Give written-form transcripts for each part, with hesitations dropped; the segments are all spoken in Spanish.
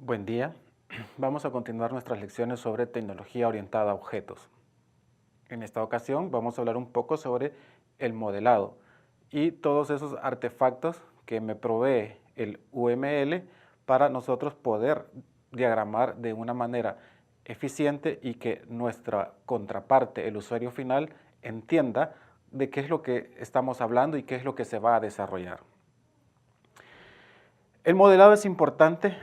Buen día. Vamos a continuar nuestras lecciones sobre tecnología orientada a objetos. En esta ocasión vamos a hablar un poco sobre el modelado y todos esos artefactos que me provee el UML para nosotros poder diagramar de una manera eficiente y que nuestra contraparte, el usuario final, entienda de qué es lo que estamos hablando y qué es lo que se va a desarrollar. El modelado es importante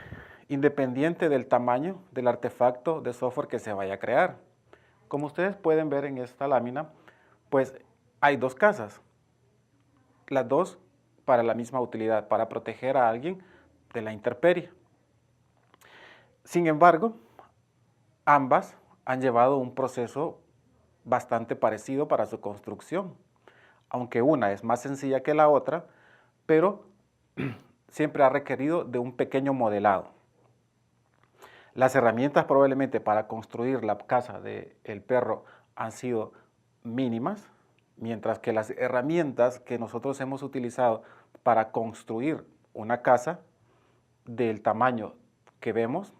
independiente del tamaño del artefacto de software que se vaya a crear. Como ustedes pueden ver en esta lámina, pues hay dos casas, las dos para la misma utilidad, para proteger a alguien de la intemperie. Sin embargo, ambas han llevado un proceso bastante parecido para su construcción, aunque una es más sencilla que la otra, pero siempre ha requerido de un pequeño modelado. Las herramientas probablemente para construir la casa del perro han sido mínimas, mientras que las herramientas que nosotros hemos utilizado para construir una casa del tamaño que vemos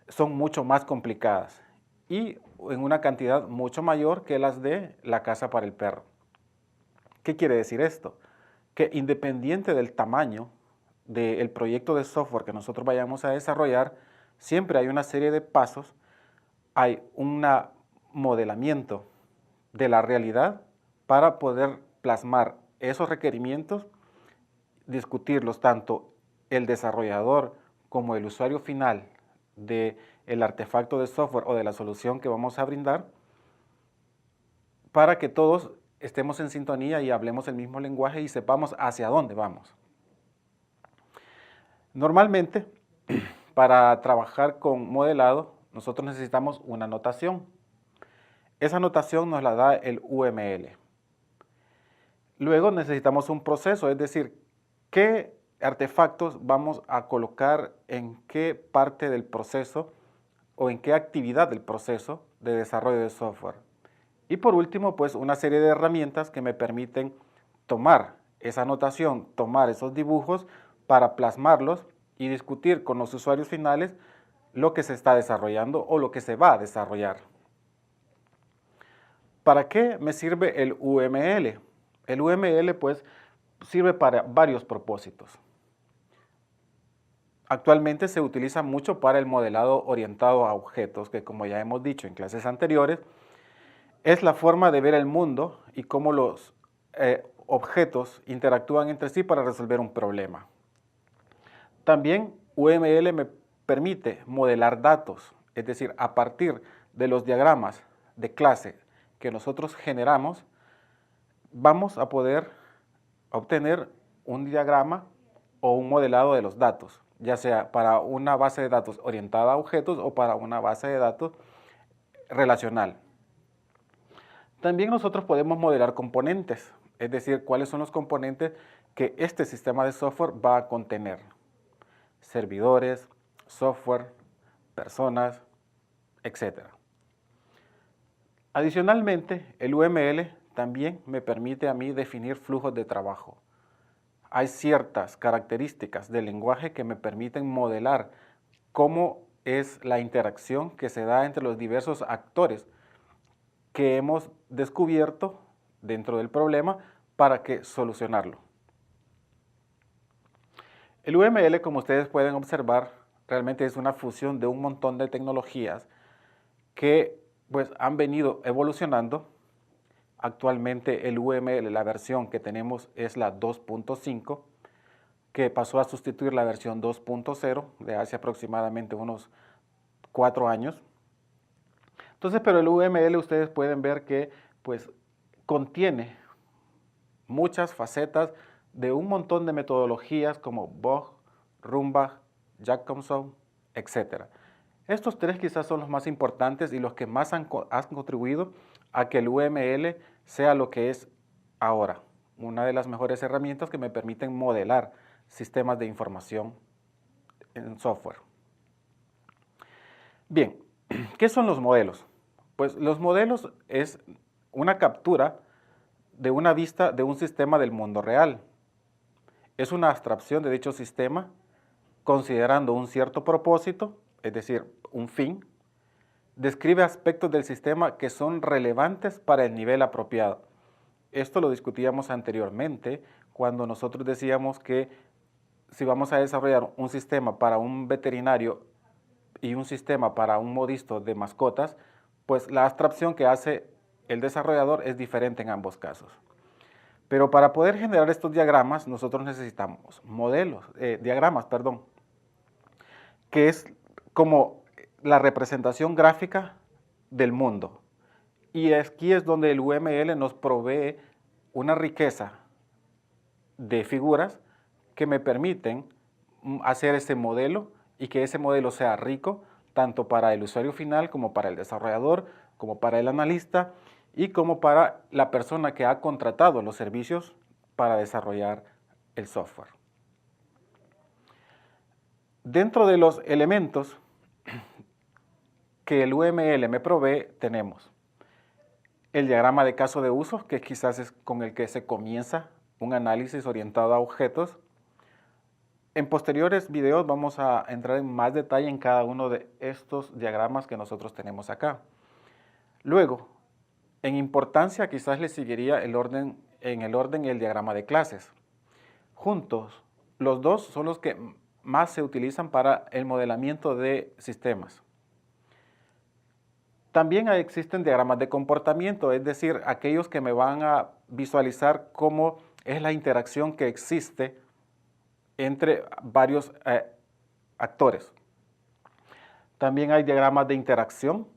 son mucho más complicadas y en una cantidad mucho mayor que las de la casa para el perro. ¿Qué quiere decir esto? Que independiente del tamaño del proyecto de software que nosotros vayamos a desarrollar, siempre hay una serie de pasos, hay un modelamiento de la realidad para poder plasmar esos requerimientos, discutirlos tanto el desarrollador como el usuario final del artefacto de software o de la solución que vamos a brindar, para que todos estemos en sintonía y hablemos el mismo lenguaje y sepamos hacia dónde vamos. Normalmente, para trabajar con modelado, nosotros necesitamos una notación. Esa notación nos la da el UML. Luego necesitamos un proceso, es decir, qué artefactos vamos a colocar en qué parte del proceso o en qué actividad del proceso de desarrollo de software. Y por último, pues una serie de herramientas que me permiten tomar esa notación, tomar esos dibujos para plasmarlos y discutir con los usuarios finales lo que se está desarrollando o lo que se va a desarrollar. ¿Para qué me sirve el UML? El UML pues sirve para varios propósitos. Actualmente se utiliza mucho para el modelado orientado a objetos, que como ya hemos dicho en clases anteriores, es la forma de ver el mundo y cómo los objetos interactúan entre sí para resolver un problema. También UML me permite modelar datos, es decir, a partir de los diagramas de clase que nosotros generamos, vamos a poder obtener un diagrama o un modelado de los datos, ya sea para una base de datos orientada a objetos o para una base de datos relacional. También nosotros podemos modelar componentes, es decir, cuáles son los componentes que este sistema de software va a contener. Servidores, software, personas, etc. Adicionalmente, el UML también me permite a mí definir flujos de trabajo. Hay ciertas características del lenguaje que me permiten modelar cómo es la interacción que se da entre los diversos actores que hemos descubierto dentro del problema para que solucionarlo. El UML, como ustedes pueden observar, realmente es una fusión de un montón de tecnologías que pues, han venido evolucionando. Actualmente el UML, la versión que tenemos es la 2.5, que pasó a sustituir la versión 2.0 de hace aproximadamente unos 4 años. Entonces, pero el UML ustedes pueden ver que pues contiene muchas facetas de un montón de metodologías como Bog, Rumbach, Jacobson, etc. Estos tres quizás son los más importantes y los que más han contribuido a que el UML sea lo que es ahora, una de las mejores herramientas que me permiten modelar sistemas de información en software. Bien, ¿qué son los modelos? Pues los modelos es una captura de una vista de un sistema del mundo real. Es una abstracción de dicho sistema considerando un cierto propósito, es decir, un fin, describe aspectos del sistema que son relevantes para el nivel apropiado. Esto lo discutíamos anteriormente cuando nosotros decíamos que si vamos a desarrollar un sistema para un veterinario y un sistema para un modisto de mascotas, pues la abstracción que hace el desarrollador es diferente en ambos casos. Pero para poder generar estos diagramas, nosotros necesitamos diagramas, que es como la representación gráfica del mundo. Y aquí es donde el UML nos provee una riqueza de figuras que me permiten hacer ese modelo y que ese modelo sea rico tanto para el usuario final como para el desarrollador, como para el analista y como para la persona que ha contratado los servicios para desarrollar el software. Dentro de los elementos que el UML me provee tenemos el diagrama de caso de uso, que quizás es con el que se comienza un análisis orientado a objetos. En posteriores videos vamos a entrar en más detalle en cada uno de estos diagramas que nosotros tenemos acá. Luego, en importancia quizás le seguiría en el orden el diagrama de clases. Juntos, los dos son los que más se utilizan para el modelamiento de sistemas. También existen diagramas de comportamiento, es decir, aquellos que me van a visualizar cómo es la interacción que existe entre varios actores. También hay diagramas de interacción,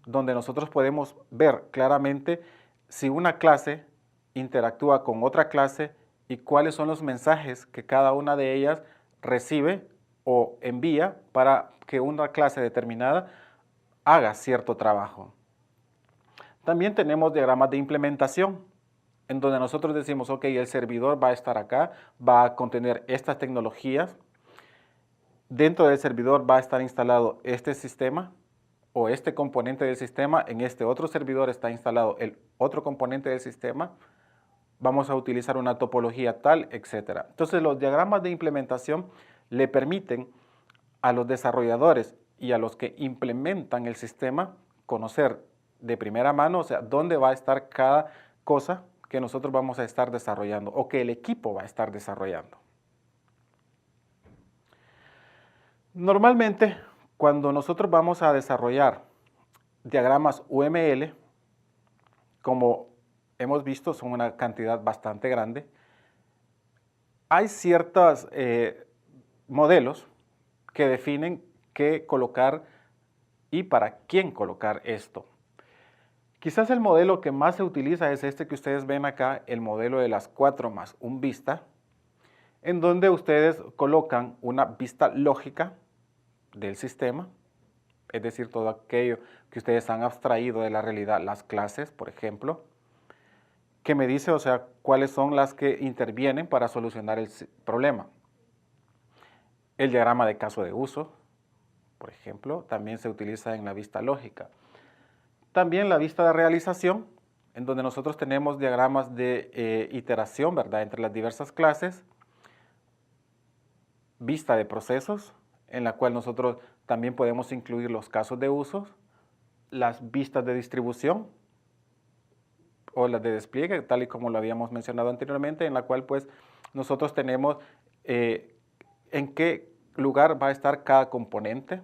donde nosotros podemos ver claramente si una clase interactúa con otra clase y cuáles son los mensajes que cada una de ellas recibe o envía para que una clase determinada haga cierto trabajo. También tenemos diagramas de implementación, en donde nosotros decimos, ok, el servidor va a estar acá, va a contener estas tecnologías, dentro del servidor va a estar instalado este sistema o este componente del sistema, en este otro servidor está instalado el otro componente del sistema, vamos a utilizar una topología tal, etc. Entonces los diagramas de implementación le permiten a los desarrolladores y a los que implementan el sistema conocer de primera mano, o sea, dónde va a estar cada cosa que nosotros vamos a estar desarrollando o que el equipo va a estar desarrollando. Normalmente, cuando nosotros vamos a desarrollar diagramas UML, como hemos visto, son una cantidad bastante grande, hay ciertos modelos que definen qué colocar y para quién colocar esto. Quizás el modelo que más se utiliza es este que ustedes ven acá, el modelo de las 4+1 vista, en donde ustedes colocan una vista lógica del sistema, es decir, todo aquello que ustedes han abstraído de la realidad, las clases, por ejemplo, que me dice, o sea, cuáles son las que intervienen para solucionar el problema. El diagrama de caso de uso, por ejemplo, también se utiliza en la vista lógica. También la vista de realización, en donde nosotros tenemos diagramas de iteración, ¿verdad?, entre las diversas clases. Vista de procesos, en la cual nosotros también podemos incluir los casos de uso, las vistas de distribución o las de despliegue, tal y como lo habíamos mencionado anteriormente, en la cual pues nosotros tenemos en qué lugar va a estar cada componente.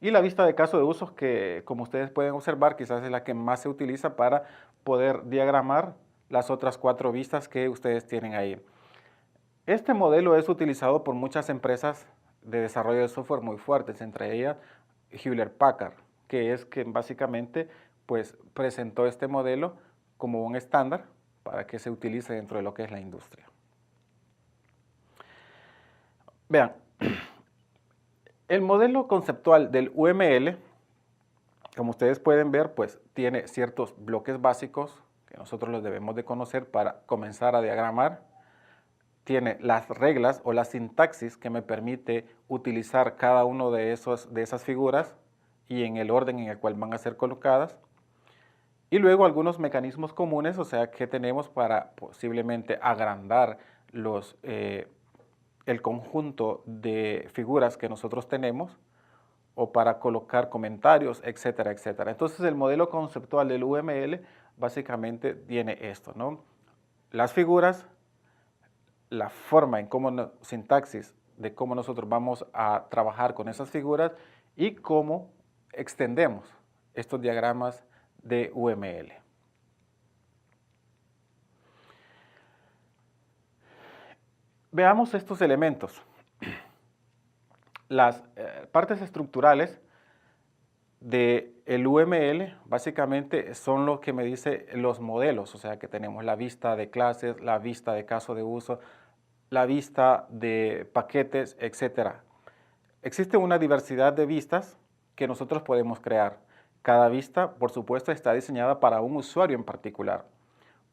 Y la vista de caso de uso, que como ustedes pueden observar, quizás es la que más se utiliza para poder diagramar las otras 4 vistas que ustedes tienen ahí. Este modelo es utilizado por muchas empresas de desarrollo de software muy fuertes, entre ellas Hewlett Packard, que es quien básicamente pues, presentó este modelo como un estándar para que se utilice dentro de lo que es la industria. Vean, el modelo conceptual del UML, como ustedes pueden ver, pues tiene ciertos bloques básicos que nosotros los debemos de conocer para comenzar a diagramar. Tiene las reglas o la sintaxis que me permite utilizar cada uno de esas figuras y en el orden en el cual van a ser colocadas. Y luego algunos mecanismos comunes, o sea, que tenemos para posiblemente agrandar el conjunto de figuras que nosotros tenemos o para colocar comentarios, etcétera, etcétera. Entonces el modelo conceptual del UML básicamente tiene esto, ¿no? Las figuras, la forma en cómo, sintaxis de cómo nosotros vamos a trabajar con esas figuras y cómo extendemos estos diagramas de UML. Veamos estos elementos. Las partes estructurales del UML básicamente son lo que me dice los modelos, o sea que tenemos la vista de clases, la vista de caso de uso, la vista de paquetes, etc. Existe una diversidad de vistas que nosotros podemos crear. Cada vista, por supuesto, está diseñada para un usuario en particular.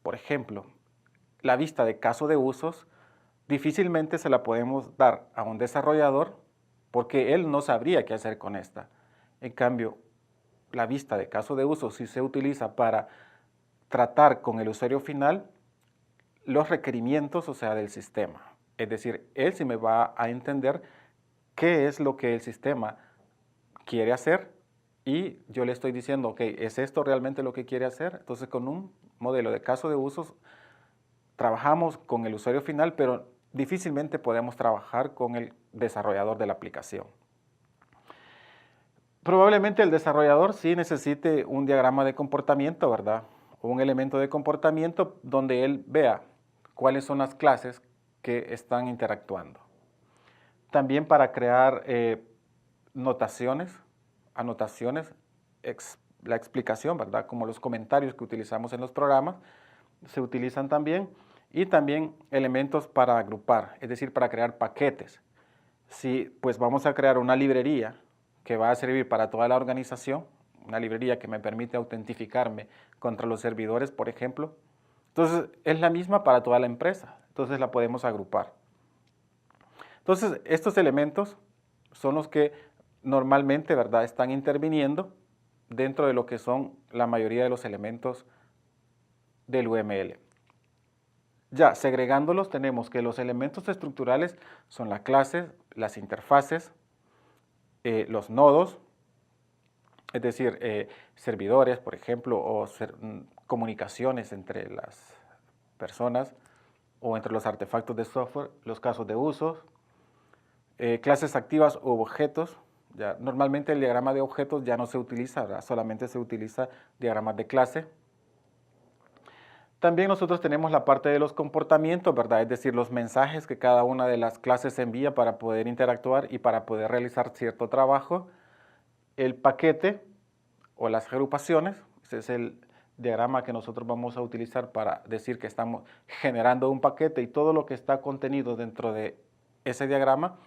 Por ejemplo, la vista de caso de usos difícilmente se la podemos dar a un desarrollador porque él no sabría qué hacer con esta. En cambio, la vista de caso de uso sí se utiliza para tratar con el usuario final los requerimientos, o sea, del sistema. Es decir, él sí me va a entender qué es lo que el sistema quiere hacer y yo le estoy diciendo, ok, ¿es esto realmente lo que quiere hacer? Entonces, con un modelo de caso de usos, trabajamos con el usuario final, pero difícilmente podemos trabajar con el desarrollador de la aplicación. Probablemente el desarrollador sí necesite un diagrama de comportamiento, ¿verdad? O un elemento de comportamiento donde él vea cuáles son las clases que están interactuando. También para crear notaciones, anotaciones, la explicación, ¿verdad? Como los comentarios que utilizamos en los programas, se utilizan también. Y también elementos para agrupar, es decir, para crear paquetes. Si pues vamos a crear una librería que va a servir para toda la organización, una librería que me permite autentificarme contra los servidores, por ejemplo, entonces es la misma para toda la empresa, entonces la podemos agrupar. Entonces estos elementos son los que normalmente, ¿verdad?, están interviniendo dentro de lo que son la mayoría de los elementos del UML. Ya segregándolos tenemos que los elementos estructurales son las clases, las interfaces, los nodos, es decir, servidores, por ejemplo, o comunicaciones entre las personas o entre los artefactos de software, los casos de uso, clases activas u objetos. Ya, normalmente el diagrama de objetos ya no se utiliza, ¿verdad? Solamente se utiliza diagramas de clase. También nosotros tenemos la parte de los comportamientos, ¿verdad? Es decir, los mensajes que cada una de las clases envía para poder interactuar y para poder realizar cierto trabajo. El paquete o las agrupaciones, ese es el diagrama que nosotros vamos a utilizar para decir que estamos generando un paquete y todo lo que está contenido dentro de ese diagrama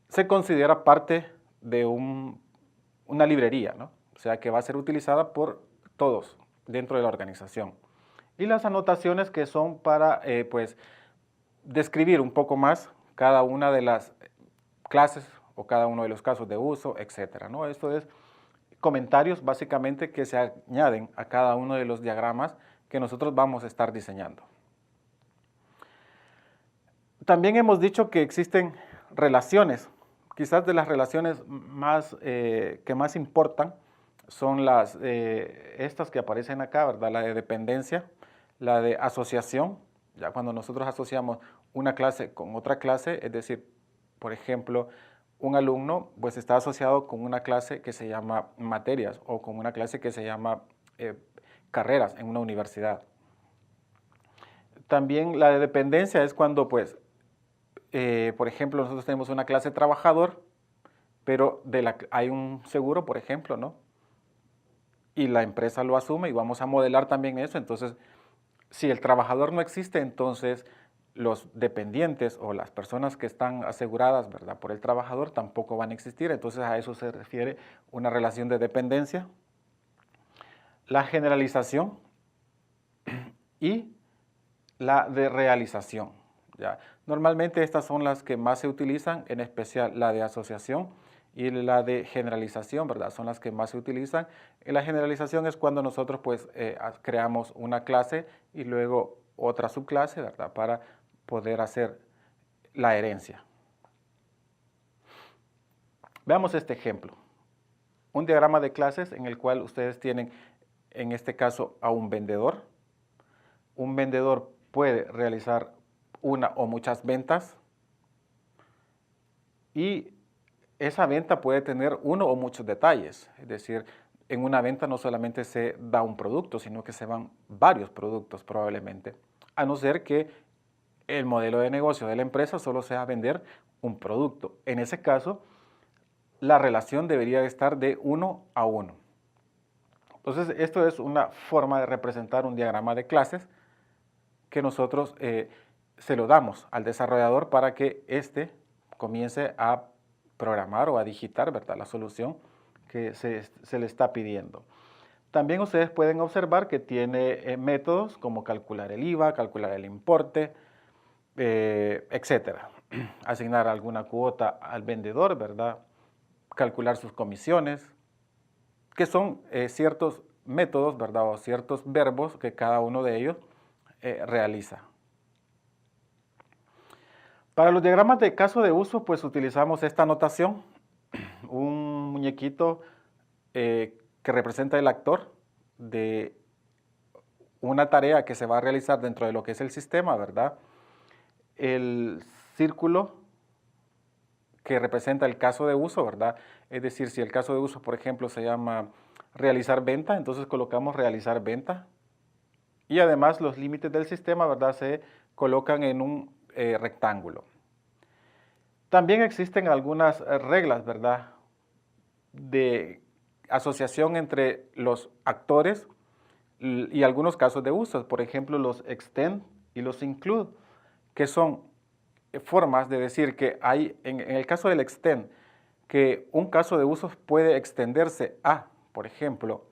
se considera parte de una librería, ¿no? O sea que va a ser utilizada por todos dentro de la organización. Y las anotaciones que son para pues, describir un poco más cada una de las clases o cada uno de los casos de uso, etcétera, ¿no? Esto es comentarios básicamente que se añaden a cada uno de los diagramas que nosotros vamos a estar diseñando. También hemos dicho que existen relaciones. Quizás de las relaciones que más importan son estas que aparecen acá, ¿verdad? La de dependencia, la de asociación, ya cuando nosotros asociamos una clase con otra clase, es decir, por ejemplo, un alumno pues está asociado con una clase que se llama materias o con una clase que se llama carreras en una universidad. También la de dependencia es cuando pues, por ejemplo, nosotros tenemos una clase trabajador, pero hay un seguro, por ejemplo, ¿no? Y la empresa lo asume y vamos a modelar también eso. Entonces, si el trabajador no existe, entonces los dependientes o las personas que están aseguradas, ¿verdad?, por el trabajador tampoco van a existir. Entonces a eso se refiere una relación de dependencia. La generalización y la de realización, ¿ya? Normalmente estas son las que más se utilizan, en especial la de asociación y la de generalización, ¿verdad? Son las que más se utilizan. La generalización es cuando nosotros pues creamos una clase y luego otra subclase, ¿verdad? Para poder hacer la herencia. Veamos este ejemplo. Un diagrama de clases en el cual ustedes tienen, en este caso, a un vendedor. Un vendedor puede realizar una o muchas ventas y esa venta puede tener uno o muchos detalles. Es decir, en una venta no solamente se da un producto, sino que se van varios productos probablemente, a no ser que el modelo de negocio de la empresa solo sea vender un producto. En ese caso, la relación debería estar de 1 a 1. Entonces, esto es una forma de representar un diagrama de clases que nosotros se lo damos al desarrollador para que éste comience a programar o a digitar, ¿verdad?, la solución que se le está pidiendo. También ustedes pueden observar que tiene métodos como calcular el IVA, calcular el importe, etcétera. Asignar alguna cuota al vendedor, ¿verdad?, calcular sus comisiones, que son ciertos métodos, ¿verdad?, o ciertos verbos que cada uno de ellos realiza. Para los diagramas de caso de uso, pues utilizamos esta notación, un muñequito que representa el actor de una tarea que se va a realizar dentro de lo que es el sistema, ¿verdad? El círculo que representa el caso de uso, ¿verdad? Es decir, si el caso de uso, por ejemplo, se llama realizar venta, entonces colocamos realizar venta. Y además los límites del sistema, ¿verdad?, se colocan en un rectángulo. También existen algunas reglas, ¿verdad?, de asociación entre los actores y algunos casos de uso, por ejemplo, los extend y los include, que son formas de decir que hay, en el caso del extend, que un caso de uso puede extenderse a, por ejemplo,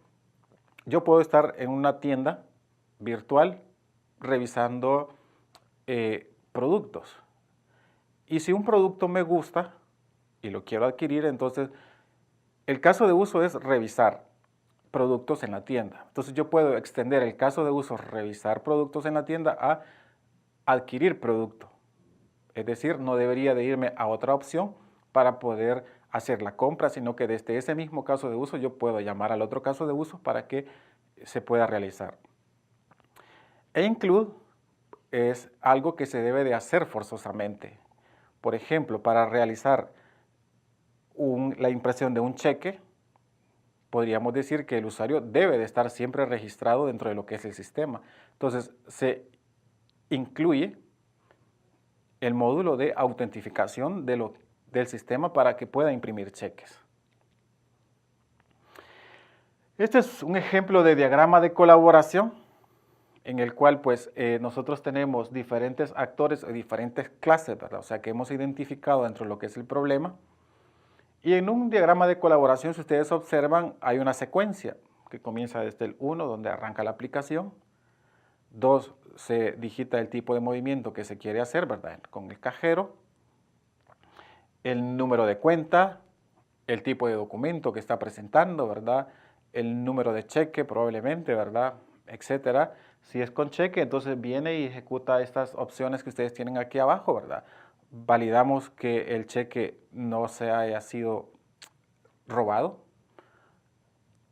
yo puedo estar en una tienda virtual revisando productos. Y si un producto me gusta y lo quiero adquirir, entonces el caso de uso es revisar productos en la tienda. Entonces yo puedo extender el caso de uso revisar productos en la tienda a adquirir producto. Es decir, no debería de irme a otra opción para poder hacer la compra, sino que desde ese mismo caso de uso yo puedo llamar al otro caso de uso para que se pueda realizar. E include es algo que se debe de hacer forzosamente. Por ejemplo, para realizar la impresión de un cheque, podríamos decir que el usuario debe de estar siempre registrado dentro de lo que es el sistema. Entonces, se incluye el módulo de autentificación del sistema para que pueda imprimir cheques. Este es un ejemplo de diagrama de colaboración en el cual pues nosotros tenemos diferentes actores o diferentes clases, ¿verdad? O sea, que hemos identificado dentro de lo que es el problema. Y en un diagrama de colaboración, si ustedes observan, hay una secuencia que comienza desde el 1, donde arranca la aplicación. 2, se digita el tipo de movimiento que se quiere hacer, ¿verdad?, con el cajero. El número de cuenta, el tipo de documento que está presentando, ¿verdad?, el número de cheque probablemente, ¿verdad?, etcétera. Si es con cheque, entonces viene y ejecuta estas opciones que ustedes tienen aquí abajo, ¿verdad? Validamos que el cheque no se haya sido robado.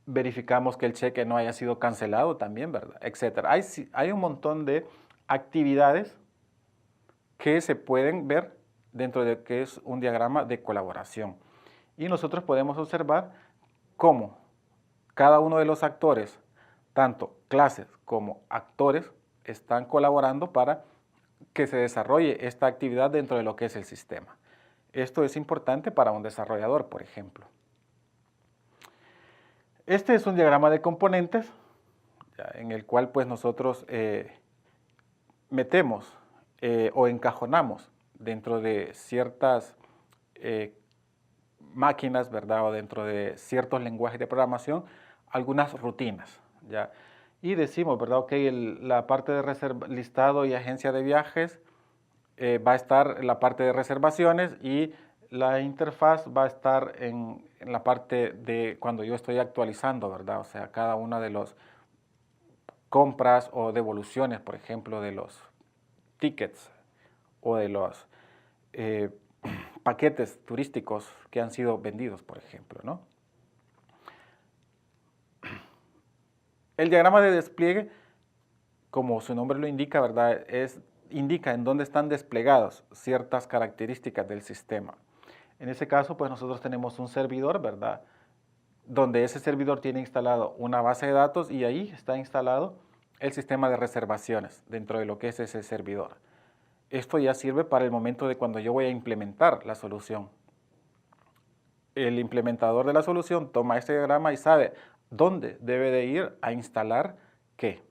Verificamos que el cheque no haya sido cancelado también, ¿verdad?, etcétera. Hay un montón de actividades que se pueden ver dentro de que es un diagrama de colaboración. Y nosotros podemos observar cómo cada uno de los actores, tanto clases como actores, están colaborando para que se desarrolle esta actividad dentro de lo que es el sistema. Esto es importante para un desarrollador, por ejemplo. Este es un diagrama de componentes en el cual pues nosotros metemos o encajonamos dentro de ciertas máquinas, ¿verdad?, o dentro de ciertos lenguajes de programación, algunas rutinas, ¿ya? Y decimos, ¿verdad?, ok, la parte de listado y agencia de viajes va a estar en la parte de reservaciones y la interfaz va a estar en la parte de cuando yo estoy actualizando, ¿verdad? O sea, cada una de las compras o devoluciones, por ejemplo, de los tickets o de los paquetes turísticos que han sido vendidos, por ejemplo, ¿no? El diagrama de despliegue, como su nombre lo indica, ¿verdad? Indica en dónde están desplegadas ciertas características del sistema. En ese caso, pues nosotros tenemos un servidor, ¿verdad? Donde ese servidor tiene instalado una base de datos y ahí está instalado el sistema de reservaciones dentro de lo que es ese servidor. Esto ya sirve para el momento de cuando yo voy a implementar la solución. El implementador de la solución toma este diagrama y sabe dónde debe de ir a instalar qué.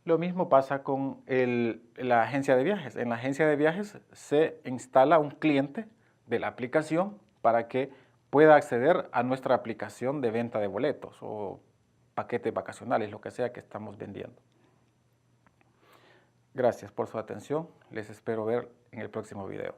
Lo mismo pasa con la agencia de viajes. En la agencia de viajes se instala un cliente de la aplicación para que pueda acceder a nuestra aplicación de venta de boletos o paquetes vacacionales, lo que sea que estamos vendiendo. Gracias por su atención. Les espero ver en el próximo video.